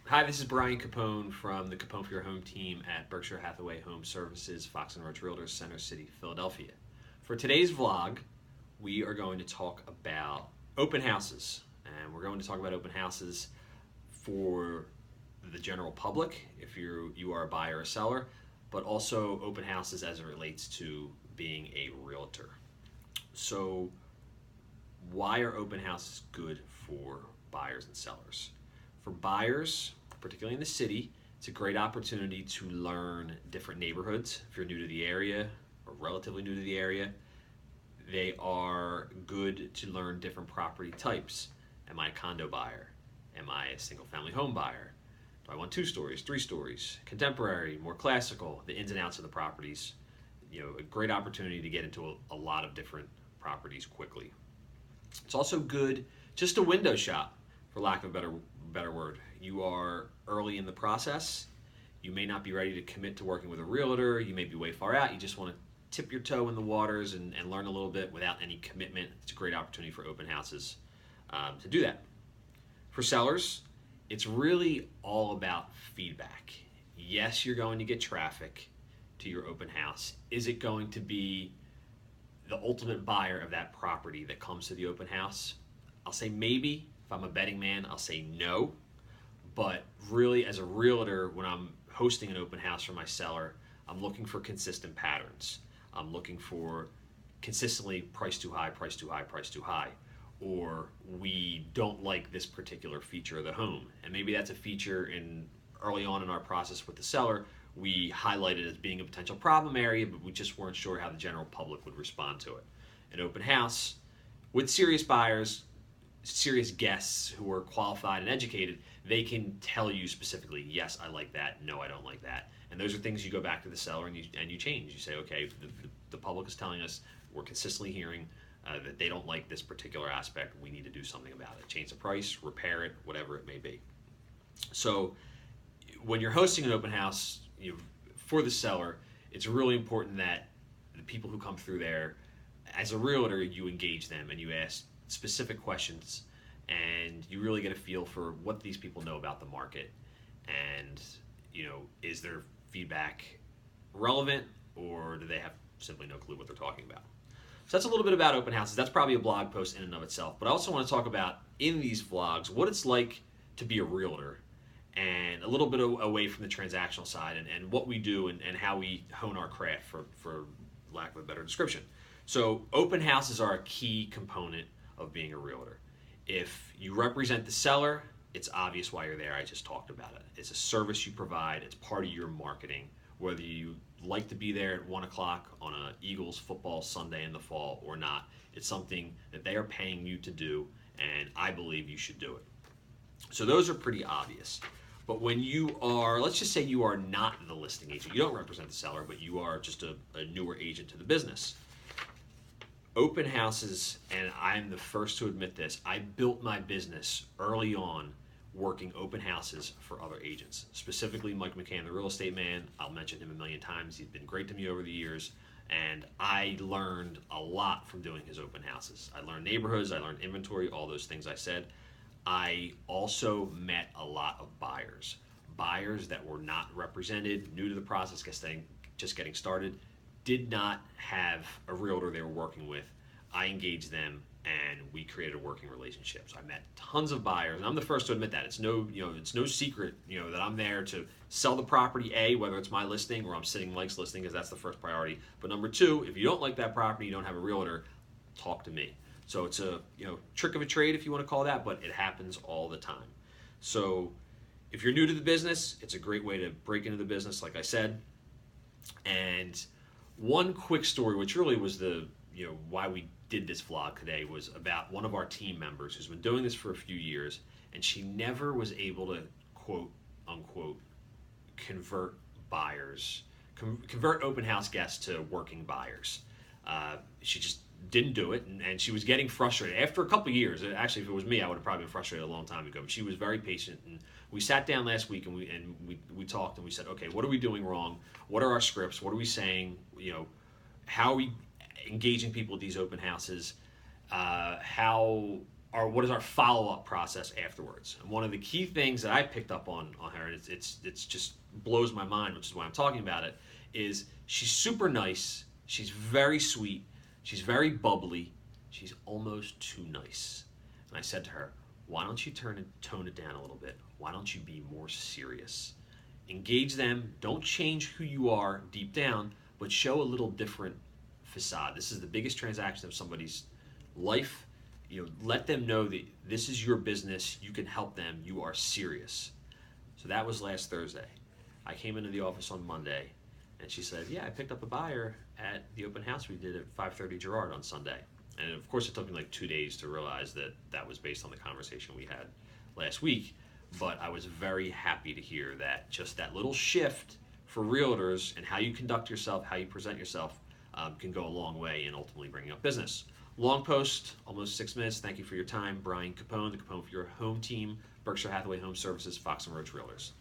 Hi, this is Bryan Capone from the Capone for Your Home team at Berkshire Hathaway Home Services, Fox and Roach Realtors, Center City, Philadelphia. For today's vlog, we are going to talk about open houses. And we're going to talk about open houses for the general public, if you are a buyer or seller, but also open houses as it relates to being a realtor. So, why are open houses good for buyers and sellers? For buyers, particularly in the city, it's a great opportunity to learn different neighborhoods. If you're new to the area or relatively new to the area, they are good to learn different property types. Am I a condo buyer? Am I a single family home buyer? Do I want 2 stories, 3 stories, contemporary, more classical, the ins and outs of the properties? A great opportunity to get into a lot of different properties quickly. It's also good just a window shop, for lack of a better word. You are early in the process. You may not be ready to commit to working with a realtor. You may be way far out. You just want to tip your toe in the waters and learn a little bit without any commitment. It's a great opportunity for open houses to do that. For sellers, it's really all about feedback. Yes, you're going to get traffic to your open house. Is it going to be the ultimate buyer of that property that comes to the open house? I'll say maybe. If I'm a betting man, I'll say no. But really, as a realtor, when I'm hosting an open house for my seller, I'm looking for consistent patterns. I'm looking for consistently price too high, price too high, price too high. Or we don't like this particular feature of the home. And maybe that's a feature early on in our process with the seller. We highlighted as being a potential problem area, but we just weren't sure how the general public would respond to it. An open house with serious buyers, serious guests who are qualified and educated, they can tell you specifically, yes, I like that, no, I don't like that. And those are things you go back to the seller and you change. You say, okay, the public is telling us, we're consistently hearing that they don't like this particular aspect. We need to do something about it. Change the price, repair it, whatever it may be. So when you're hosting an open house, for the seller, it's really important that the people who come through there, as a realtor, you engage them and you ask specific questions, and you really get a feel for what these people know about the market, and is their feedback relevant, or do they have simply no clue what they're talking about? So that's a little bit about open houses. That's probably a blog post in and of itself, but I also want to talk about, in these vlogs, what it's like to be a realtor, and a little bit away from the transactional side, and what we do, and how we hone our craft, for lack of a better description. So open houses are a key component of being a realtor. If you represent the seller, it's obvious why you're there. I just talked about it. It's a service you provide. It's part of your marketing. Whether you like to be there at 1 o'clock on a Eagles football Sunday in the fall or not, it's something that they are paying you to do, and I believe you should do it. So those are pretty obvious. But when you are, let's just say you are not the listing agent, you don't represent the seller, but you are just a newer agent to the business. Open houses, and I'm the first to admit this, I built my business early on working open houses for other agents. Specifically, Mike McCann, the real estate man. I'll mention him a million times. He's been great to me over the years, and I learned a lot from doing his open houses. I learned neighborhoods, I learned inventory, all those things I said. I also met a lot of buyers that were not represented, new to the process, just getting started, did not have a realtor they were working with. I engaged them, and we created a working relationship. So I met tons of buyers, and I'm the first to admit that. It's no secret, that I'm there to sell the property, A, whether it's my listing or I'm sitting Mike's listing, because that's the first priority. But number two, if you don't like that property, you don't have a realtor, talk to me. So it's a trick of a trade, if you want to call that, but it happens all the time. So if you're new to the business, it's a great way to break into the business, like I said. And one quick story, which really was why we did this vlog today, was about one of our team members who's been doing this for a few years, and she never was able to, quote unquote, convert open house guests to working buyers. She just didn't do it, and she was getting frustrated after a couple of years. Actually, if it was me, I would have probably been frustrated a long time ago. But she was very patient, and we sat down last week and we talked, and we said, okay, what are we doing wrong? What are our scripts? What are we saying? How are we engaging people at these open houses? How what is our follow-up process afterwards. And one of the key things that I picked up on her, and it's just blows my mind, which is why I'm talking about it, is she's super nice, she's very sweet, she's very bubbly, she's almost too nice. And I said to her, why don't you tone it down a little bit? Why don't you be more serious? Engage them, don't change who you are deep down, but show a little different facade. This is the biggest transaction of somebody's life. Let them know that this is your business, you can help them, you are serious. So that was last Thursday. I came into the office on Monday, and she said, yeah, I picked up a buyer at the open house we did at 530 Girard on Sunday. And of course, it took me like 2 days to realize that that was based on the conversation we had last week. But I was very happy to hear that just that little shift for realtors and how you conduct yourself, how you present yourself, can go a long way in ultimately bringing up business. Long post, almost 6 minutes. Thank you for your time. Bryan Capone, the Capone for Your Home team, Berkshire Hathaway Home Services, Fox & Roach Realtors.